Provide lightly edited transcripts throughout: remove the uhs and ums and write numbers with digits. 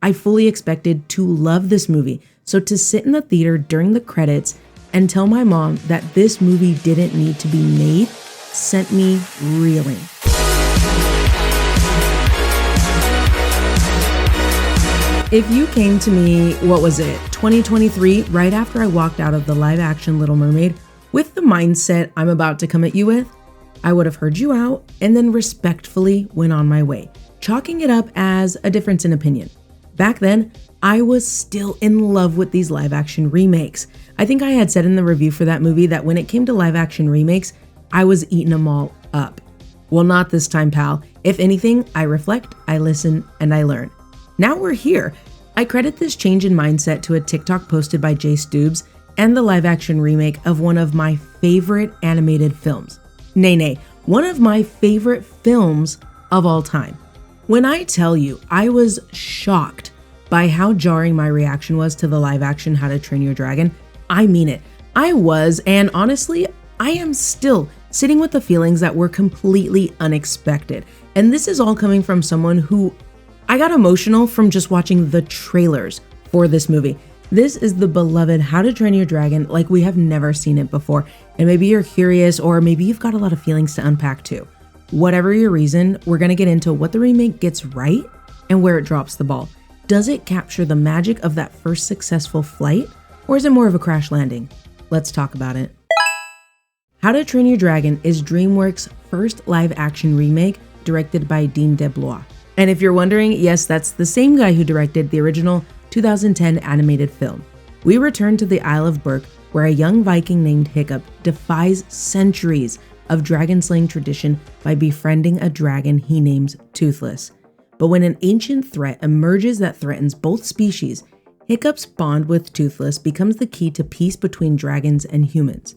I fully expected to love this movie, so to sit in the theater during the credits and tell my mom that this movie didn't need to be made sent me reeling. If you came to me, 2023, right after I walked out of the live action Little Mermaid with the mindset I'm about to come at you with, I would have heard you out and then respectfully went on my way, chalking it up as a difference in opinion. Back then, I was still in love with these live action remakes. I think I had said in the review for that movie that when it came to live action remakes, I was eating them all up. Well, not this time, pal. If anything, I reflect, I listen, and I learn. Now we're here. I credit this change in mindset to a TikTok posted by Jstoobs and the live action remake of one of my favorite animated films. Nay, one of my favorite films of all time. When I tell you, I was shocked by how jarring my reaction was to the live action How to Train Your Dragon, I mean it. I was, and honestly, I am still sitting with the feelings that were completely unexpected. And this is all coming from someone who I got emotional from just watching the trailers for this movie. This is the beloved How to Train Your Dragon like we have never seen it before. And maybe you're curious, or maybe you've got a lot of feelings to unpack too. Whatever your reason, we're gonna get into what the remake gets right and where it drops the ball. Does it capture the magic of that first successful flight, or is it more of a crash landing? Let's talk about it. How to Train Your Dragon is DreamWorks' first live action remake directed by Dean DeBlois. And if you're wondering, yes, that's the same guy who directed the original 2010 animated film. We return to the Isle of Berk, where a young Viking named Hiccup defies centuries of dragon slaying tradition by befriending a dragon he names Toothless. But when an ancient threat emerges that threatens both species, Hiccup's bond with Toothless becomes the key to peace between dragons and humans.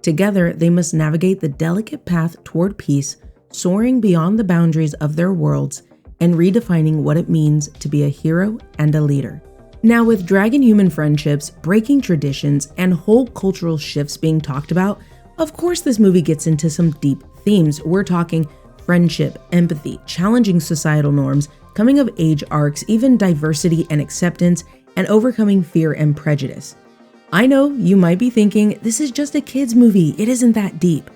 Together, they must navigate the delicate path toward peace, soaring beyond the boundaries of their worlds and redefining what it means to be a hero and a leader. Now, with dragon-human friendships, breaking traditions, and whole cultural shifts being talked about, of course this movie gets into some deep themes. We're talking friendship, empathy, challenging societal norms, coming-of-age arcs, even diversity and acceptance, and overcoming fear and prejudice. I know you might be thinking, this is just a kid's movie, it isn't that deep.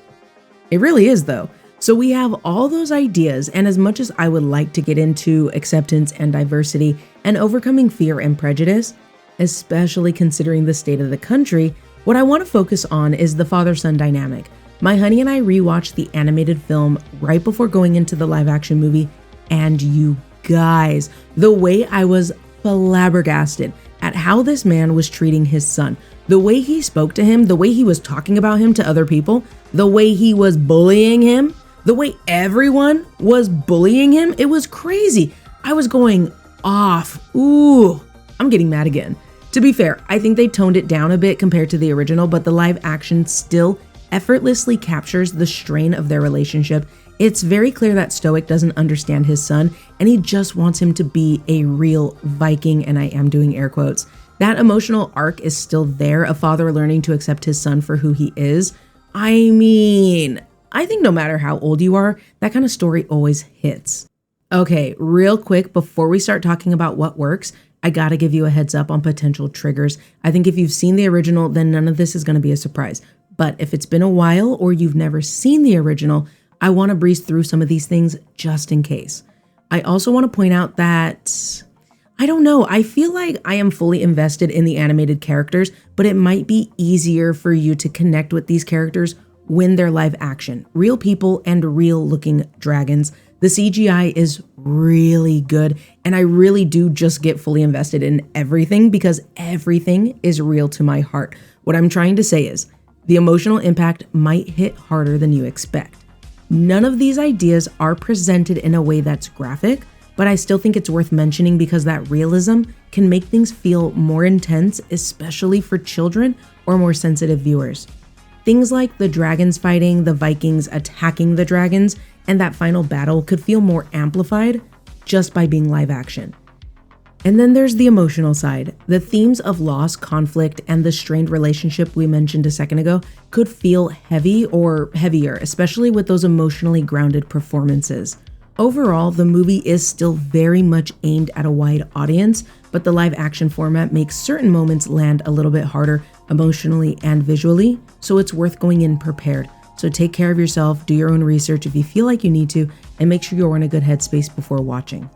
It really is though. So we have all those ideas, and as much as I would like to get into acceptance and diversity and overcoming fear and prejudice, especially considering the state of the country, what I want to focus on is the father-son dynamic. My honey and I rewatched the animated film right before going into the live-action movie, and you guys, the way I was flabbergasted at how this man was treating his son, the way he spoke to him, the way he was talking about him to other people, the way he was bullying him, the way everyone was bullying him, it was crazy. I was going off. Ooh, I'm getting mad again. To be fair, I think they toned it down a bit compared to the original, but the live action still effortlessly captures the strain of their relationship. It's very clear that Stoic doesn't understand his son, and he just wants him to be a real Viking, and I am doing air quotes. That emotional arc is still there, a father learning to accept his son for who he is. I mean, I think no matter how old you are, that kind of story always hits. Okay, real quick, before we start talking about what works, I gotta give you a heads up on potential triggers. I think if you've seen the original, then none of this is gonna be a surprise. But if it's been a while or you've never seen the original, I wanna breeze through some of these things just in case. I also wanna point out that, I don't know, I feel like I am fully invested in the animated characters, but it might be easier for you to connect with these characters when they're live action. Real people and real looking dragons. The CGI is really good, and I really do just get fully invested in everything because everything is real to my heart. What I'm trying to say is, the emotional impact might hit harder than you expect. None of these ideas are presented in a way that's graphic, but I still think it's worth mentioning because that realism can make things feel more intense, especially for children or more sensitive viewers. Things like the dragons fighting, the Vikings attacking the dragons, and that final battle could feel more amplified just by being live action. And then there's the emotional side. The themes of loss, conflict, and the strained relationship we mentioned a second ago could feel heavy or heavier, especially with those emotionally grounded performances. Overall, the movie is still very much aimed at a wide audience, but the live action format makes certain moments land a little bit harder emotionally and visually, so it's worth going in prepared. So take care of yourself, do your own research if you feel like you need to, and make sure you're in a good headspace before watching.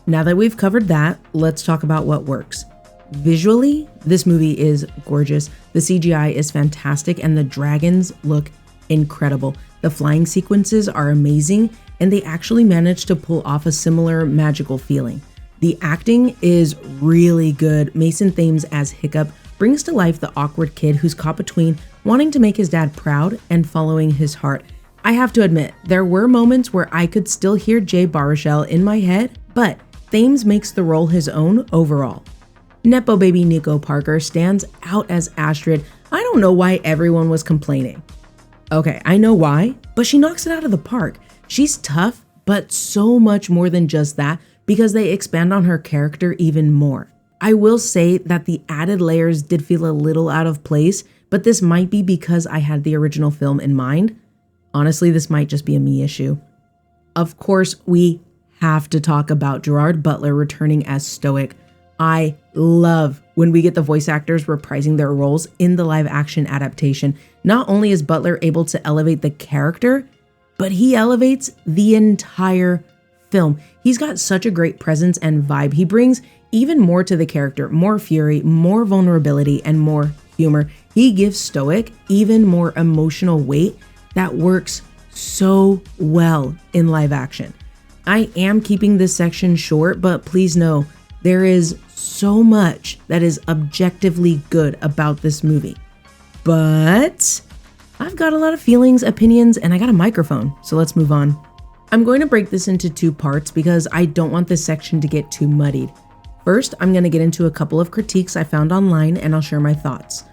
Now that we've covered that, let's talk about what works. Visually, this movie is gorgeous. The CGI is fantastic and the dragons look incredible. The flying sequences are amazing and they actually managed to pull off a similar magical feeling. The acting is really good. Mason Thames as Hiccup brings to life the awkward kid who's caught between wanting to make his dad proud and following his heart. I have to admit, there were moments where I could still hear Jay Baruchel in my head, but Thames makes the role his own overall. Nepo baby Nico Parker stands out as Astrid. I don't know why everyone was complaining. Okay, I know why, but she knocks it out of the park. She's tough, but so much more than just that because they expand on her character even more. I will say that the added layers did feel a little out of place, but this might be because I had the original film in mind. Honestly, this might just be a me issue. Of course, we have to talk about Gerard Butler returning as Stoic. I love when we get the voice actors reprising their roles in the live action adaptation. Not only is Butler able to elevate the character, but he elevates the entire film. He's got such a great presence and vibe. He brings even more to the character, more fury, more vulnerability, and more humor. He gives Stoic even more emotional weight that works so well in live action. I am keeping this section short, but please know there is so much that is objectively good about this movie. But I've got a lot of feelings, opinions, and I got a microphone, so let's move on. I'm going to break this into two parts because I don't want this section to get too muddied. First, I'm going to get into a couple of critiques I found online and I'll share my thoughts.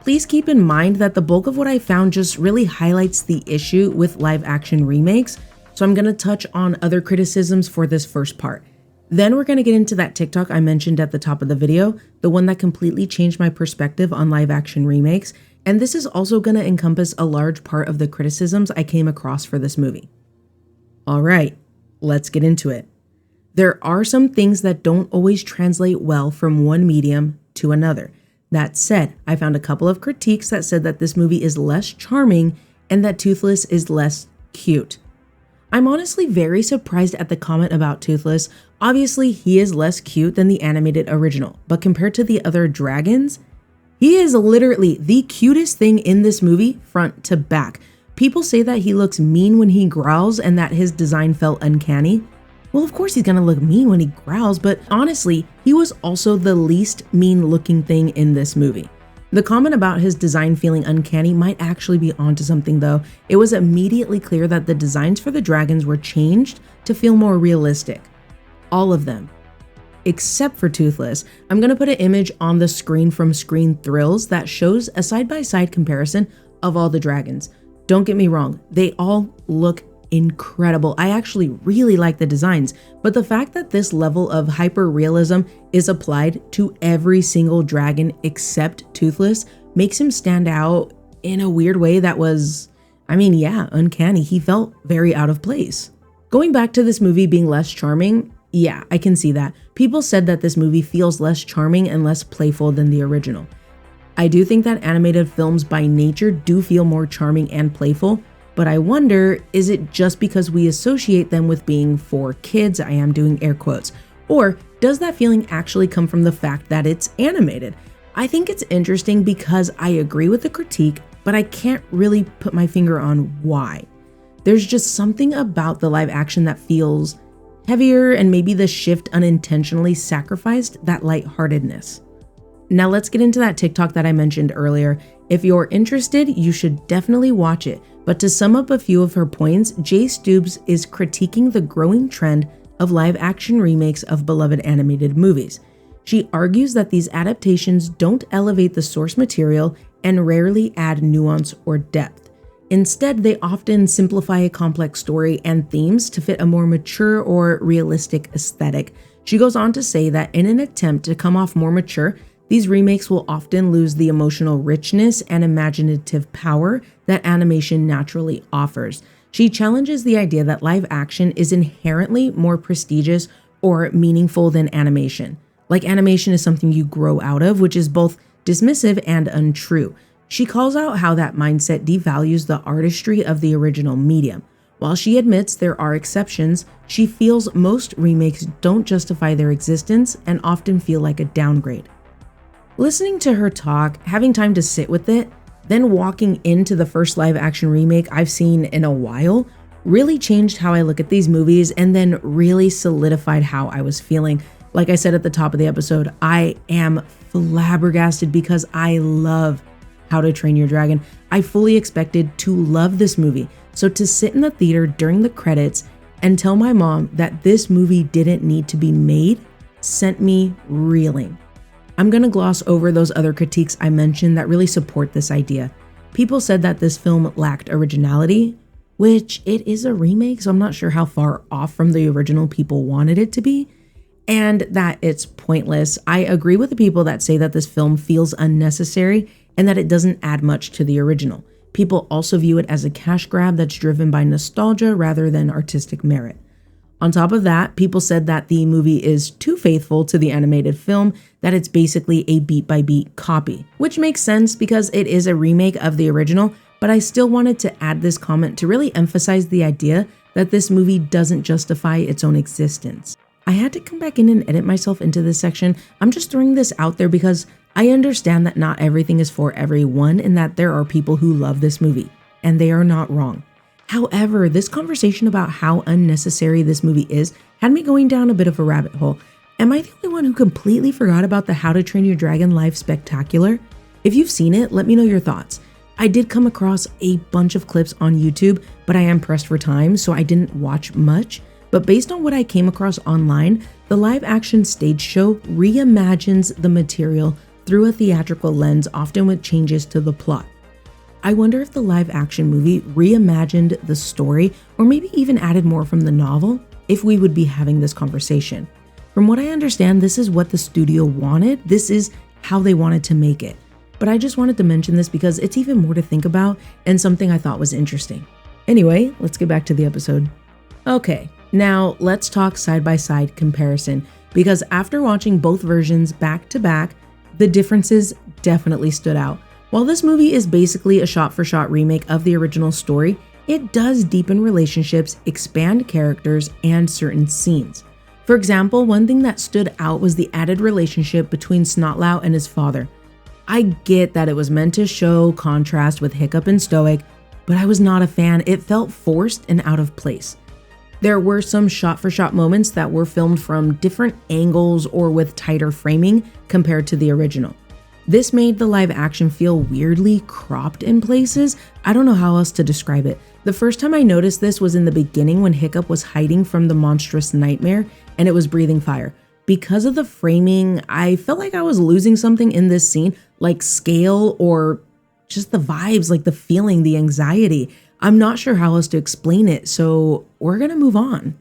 Please keep in mind that the bulk of what I found just really highlights the issue with live action remakes, so I'm going to touch on other criticisms for this first part. Then we're going to get into that TikTok I mentioned at the top of the video, the one that completely changed my perspective on live action remakes, and this is also going to encompass a large part of the criticisms I came across for this movie. All right, let's get into it. There are some things that don't always translate well from one medium to another. That said, I found a couple of critiques that said that this movie is less charming and that Toothless is less cute. I'm honestly very surprised at the comment about Toothless. Obviously, he is less cute than the animated original, but compared to the other dragons, he is literally the cutest thing in this movie front to back. People say that he looks mean when he growls and that his design felt uncanny. Well, of course he's gonna look mean when he growls, but honestly, he was also the least mean looking thing in this movie. The comment about his design feeling uncanny might actually be onto something though. It was immediately clear that the designs for the dragons were changed to feel more realistic. All of them. Except for Toothless. I'm gonna put an image on the screen from Screenthrills that shows a side-by-side comparison of all the dragons. Don't get me wrong, they all look incredible. I actually really like the designs, but the fact that this level of hyper-realism is applied to every single dragon except Toothless makes him stand out in a weird way that was, uncanny. He felt very out of place. Going back to this movie being less charming, yeah, I can see that. People said that this movie feels less charming and less playful than the original. I do think that animated films by nature do feel more charming and playful, but I wonder, is it just because we associate them with being for kids? I am doing air quotes. Or does that feeling actually come from the fact that it's animated? I think it's interesting because I agree with the critique, but I can't really put my finger on why. There's just something about the live action that feels heavier, and maybe the shift unintentionally sacrificed that lightheartedness. Now let's get into that TikTok that I mentioned earlier. If you're interested, you should definitely watch it. But to sum up a few of her points, Jstoobs is critiquing the growing trend of live action remakes of beloved animated movies. She argues that these adaptations don't elevate the source material and rarely add nuance or depth. Instead, they often simplify a complex story and themes to fit a more mature or realistic aesthetic. She goes on to say that in an attempt to come off more mature, these remakes will often lose the emotional richness and imaginative power that animation naturally offers. She challenges the idea that live action is inherently more prestigious or meaningful than animation. Like animation is something you grow out of, which is both dismissive and untrue. She calls out how that mindset devalues the artistry of the original medium. While she admits there are exceptions, she feels most remakes don't justify their existence and often feel like a downgrade. Listening to her talk, having time to sit with it, then walking into the first live action remake I've seen in a while, really changed how I look at these movies and then really solidified how I was feeling. Like I said at the top of the episode, I am flabbergasted because I love How to Train Your Dragon. I fully expected to love this movie. So to sit in the theater during the credits and tell my mom that this movie didn't need to be made sent me reeling. I'm gonna gloss over those other critiques I mentioned that really support this idea. People said that this film lacked originality, which it is a remake, so I'm not sure how far off from the original people wanted it to be, and that it's pointless. I agree with the people that say that this film feels unnecessary and that it doesn't add much to the original. People also view it as a cash grab that's driven by nostalgia rather than artistic merit. On top of that, people said that the movie is too faithful to the animated film, that it's basically a beat-by-beat copy, which makes sense because it is a remake of the original, but I still wanted to add this comment to really emphasize the idea that this movie doesn't justify its own existence. I had to come back in and edit myself into this section. I'm just throwing this out there because I understand that not everything is for everyone and that there are people who love this movie, and they are not wrong. However, this conversation about how unnecessary this movie is had me going down a bit of a rabbit hole. Am I the only one who completely forgot about the How to Train Your Dragon Live Spectacular? If you've seen it, let me know your thoughts. I did come across a bunch of clips on YouTube, but I am pressed for time, so I didn't watch much. But based on what I came across online, the live action stage show reimagines the material through a theatrical lens, often with changes to the plot. I wonder if the live action movie reimagined the story or maybe even added more from the novel, if we would be having this conversation. From what I understand, this is what the studio wanted. This is how they wanted to make it. But I just wanted to mention this because it's even more to think about and something I thought was interesting. Anyway, let's get back to the episode. Okay, now let's talk side-by-side comparison, because after watching both versions back to back, the differences definitely stood out. While this movie is basically a shot-for-shot remake of the original story, it does deepen relationships, expand characters, and certain scenes. For example, one thing that stood out was the added relationship between Snotlout and his father. I get that it was meant to show contrast with Hiccup and Stoic, but I was not a fan. It felt forced and out of place. There were some shot-for-shot moments that were filmed from different angles or with tighter framing compared to the original. This made the live action feel weirdly cropped in places. I don't know how else to describe it. The first time I noticed this was in the beginning when Hiccup was hiding from the monstrous nightmare and it was breathing fire. Because of the framing, I felt like I was losing something in this scene, like scale or just the vibes, like the feeling, the anxiety. I'm not sure how else to explain it, so we're gonna move on.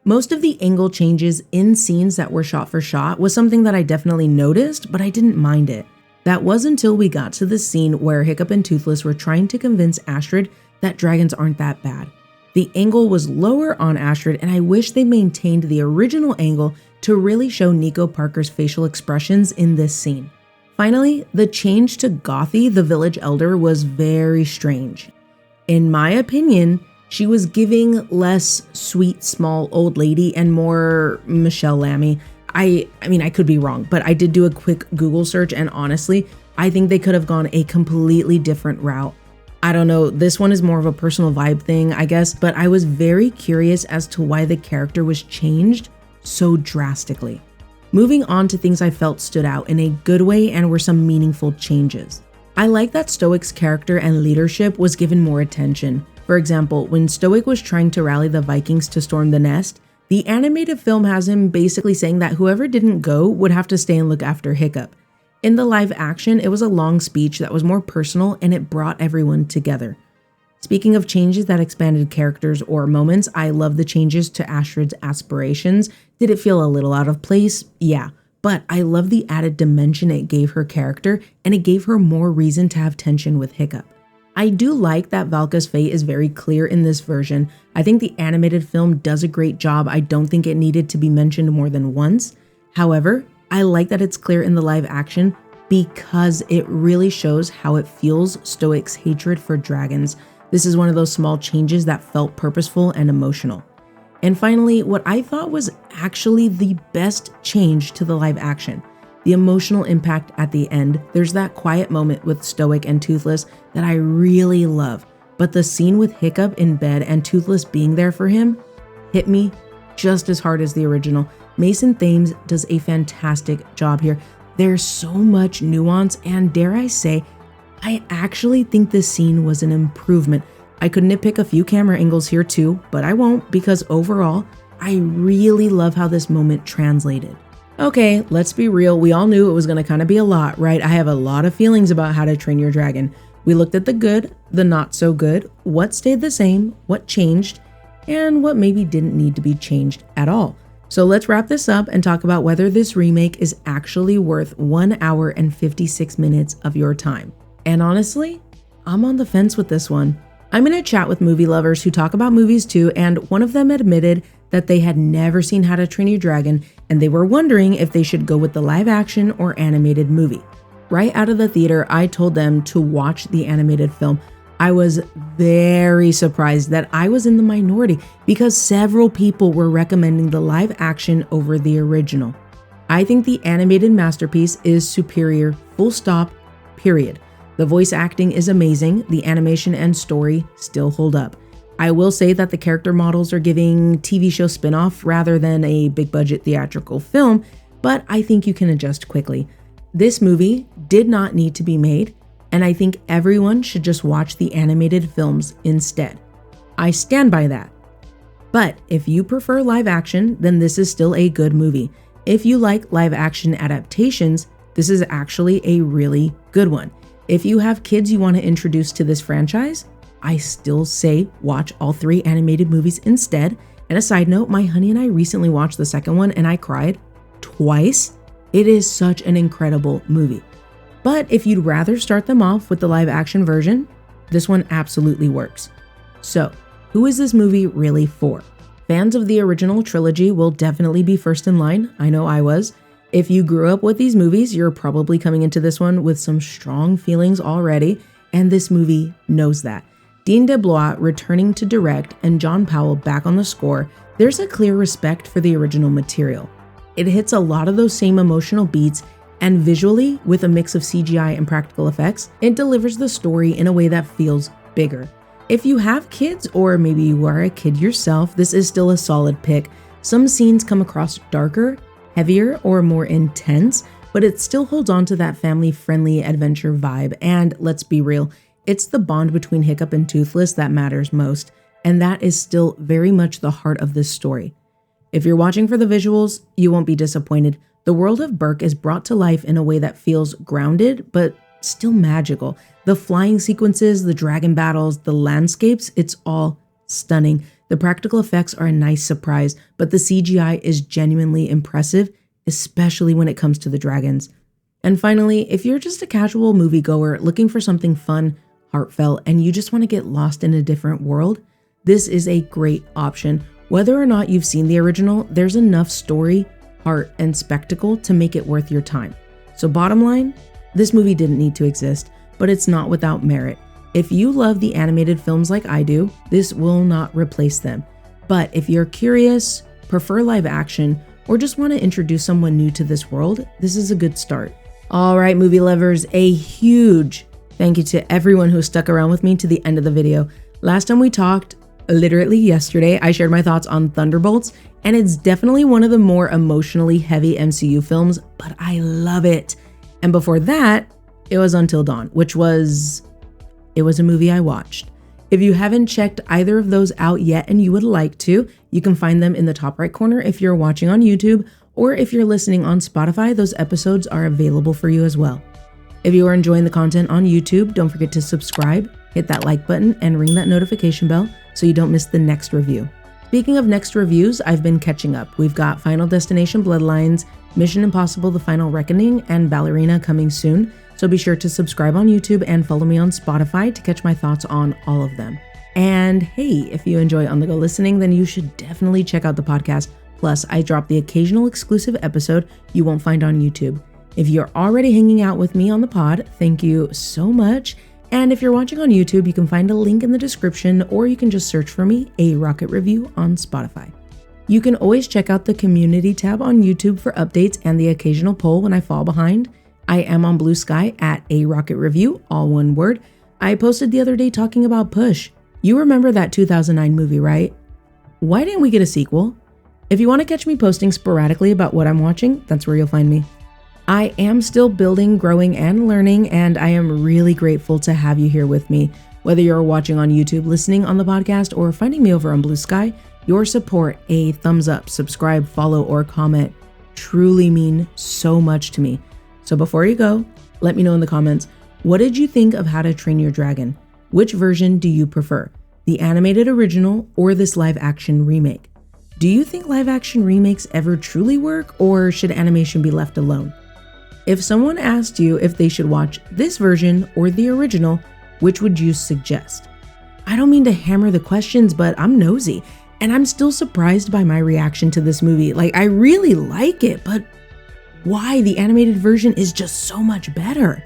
Most of the angle changes in scenes that were shot for shot was something that I definitely noticed, but I didn't mind it. That was until we got to the scene where Hiccup and Toothless were trying to convince Astrid that dragons aren't that bad. The angle was lower on Astrid, and I wish they maintained the original angle to really show Nico Parker's facial expressions in this scene. Finally, the change to Gothy, the village elder, was very strange. In my opinion, she was giving less sweet, small old lady and more Michelle Lammy. I mean, I could be wrong, but I did do a quick Google search, and honestly, I think they could have gone a completely different route. I don't know, this one is more of a personal vibe thing, I guess, but I was very curious as to why the character was changed so drastically. Moving on to things I felt stood out in a good way and were some meaningful changes. I like that Stoic's character and leadership was given more attention. For example, when Stoic was trying to rally the Vikings to storm the nest, the animated film has him basically saying that whoever didn't go would have to stay and look after Hiccup. In the live action, it was a long speech that was more personal and it brought everyone together. Speaking of changes that expanded characters or moments, I love the changes to Astrid's aspirations. Did it feel a little out of place? Yeah, but I love the added dimension it gave her character, and it gave her more reason to have tension with Hiccup. I do like that Valka's fate is very clear in this version. I think the animated film does a great job. I don't think it needed to be mentioned more than once. However, I like that it's clear in the live action because it really shows how it fuels Stoic's hatred for dragons. This is one of those small changes that felt purposeful and emotional. And finally, what I thought was actually the best change to the live action, the emotional impact at the end. There's that quiet moment with Stoic and Toothless that I really love, but the scene with Hiccup in bed and Toothless being there for him hit me just as hard as the original. Mason Thames does a fantastic job here. There's so much nuance, and dare I say, I actually think this scene was an improvement. I could nitpick a few camera angles here too, but I won't because overall, I really love how this moment translated. Okay, let's be real. We all knew it was gonna kind of be a lot, right? I have a lot of feelings about How to Train Your Dragon. We looked at the good, the not so good, what stayed the same, what changed, and what maybe didn't need to be changed at all. So let's wrap this up and talk about whether this remake is actually worth 1 hour and 56 minutes of your time. And honestly, I'm on the fence with this one. I'm gonna chat with movie lovers who talk about movies too, and one of them admitted that they had never seen How to Train Your Dragon and they were wondering if they should go with the live action or animated movie. Right out of the theater, I told them to watch the animated film. I was very surprised that I was in the minority because several people were recommending the live action over the original. I think the animated masterpiece is superior, full stop, period. The voice acting is amazing, the animation and story still hold up. I will say that the character models are giving TV show spin-off rather than a big budget theatrical film, but I think you can adjust quickly. This movie did not need to be made, and I think everyone should just watch the animated films instead. I stand by that. But if you prefer live action, then this is still a good movie. If you like live action adaptations, this is actually a really good one. If you have kids you want to introduce to this franchise, I still say watch all 3 animated movies instead. And a side note, my honey and I recently watched the second one and I cried twice. It is such an incredible movie. But if you'd rather start them off with the live action version, this one absolutely works. So, who is this movie really for? Fans of the original trilogy will definitely be first in line. I know I was. If you grew up with these movies, you're probably coming into this one with some strong feelings already, and this movie knows that. Dean DeBlois returning to direct and John Powell back on the score, there's a clear respect for the original material. It hits a lot of those same emotional beats, and visually, with a mix of CGI and practical effects, it delivers the story in a way that feels bigger. If you have kids, or maybe you are a kid yourself, this is still a solid pick. Some scenes come across darker, heavier, or more intense, but it still holds on to that family-friendly adventure vibe. And let's be real, it's the bond between Hiccup and Toothless that matters most, and that is still very much the heart of this story. If you're watching for the visuals, you won't be disappointed. The world of Berk is brought to life in a way that feels grounded, but still magical. The flying sequences, the dragon battles, the landscapes, it's all stunning. The practical effects are a nice surprise, but the CGI is genuinely impressive, especially when it comes to the dragons. And finally, if you're just a casual moviegoer looking for something fun, heartfelt, and you just want to get lost in a different world, this is a great option. Whether or not you've seen the original, there's enough story, heart, and spectacle to make it worth your time. So bottom line, this movie didn't need to exist, but it's not without merit. If you love the animated films like I do, this will not replace them. But if you're curious, prefer live action, or just want to introduce someone new to this world, this is a good start. All right, movie lovers, a huge thank you to everyone who stuck around with me to the end of the video. Last time we talked, literally yesterday, I shared my thoughts on Thunderbolts, and it's definitely one of the more emotionally heavy MCU films, but I love it. And before that, it was Until Dawn, which was a movie I watched. If you haven't checked either of those out yet and you would like to, you can find them in the top right corner if you're watching on YouTube, or if you're listening on Spotify, those episodes are available for you as well. If you are enjoying the content on YouTube, don't forget to subscribe, hit that like button, and ring that notification bell so you don't miss the next review. Speaking of next reviews, I've been catching up. We've got Final Destination Bloodlines, Mission Impossible: The Final Reckoning, and Ballerina coming soon. So be sure to subscribe on YouTube and follow me on Spotify to catch my thoughts on all of them. And hey, if you enjoy On The Go listening, then you should definitely check out the podcast. Plus, I drop the occasional exclusive episode you won't find on YouTube. If you're already hanging out with me on the pod, thank you so much. And if you're watching on YouTube, you can find a link in the description, or you can just search for me, A Rocket Review, on Spotify. You can always check out the community tab on YouTube for updates and the occasional poll when I fall behind. I am on Blue Sky at A Rocket Review, all one word. I posted the other day talking about Push. You remember that 2009 movie, right? Why didn't we get a sequel? If you want to catch me posting sporadically about what I'm watching, that's where you'll find me. I am still building, growing, and learning, and I am really grateful to have you here with me. Whether you're watching on YouTube, listening on the podcast, or finding me over on Blue Sky, your support, a thumbs up, subscribe, follow, or comment truly mean so much to me. So before you go, let me know in the comments, what did you think of How to Train Your Dragon? Which version do you prefer? The animated original or this live action remake? Do you think live action remakes ever truly work, or should animation be left alone? If someone asked you if they should watch this version or the original, which would you suggest? I don't mean to hammer the questions, but I'm nosy, and I'm still surprised by my reaction to this movie. Like, I really like it, but why the animated version is just so much better?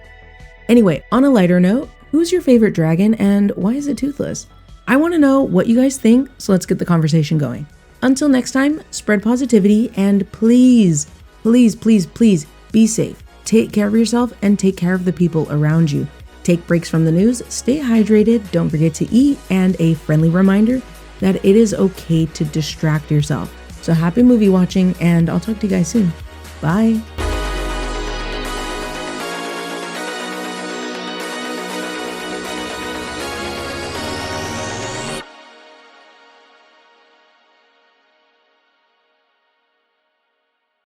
Anyway, on a lighter note, who's your favorite dragon and why is it toothless? I want to know what you guys think, so let's get the conversation going. Until next time, spread positivity, and please, please, please, please be safe. Take care of yourself and take care of the people around you. Take breaks from the news, stay hydrated, don't forget to eat, and a friendly reminder that it is okay to distract yourself. So happy movie watching, and I'll talk to you guys soon. Bye.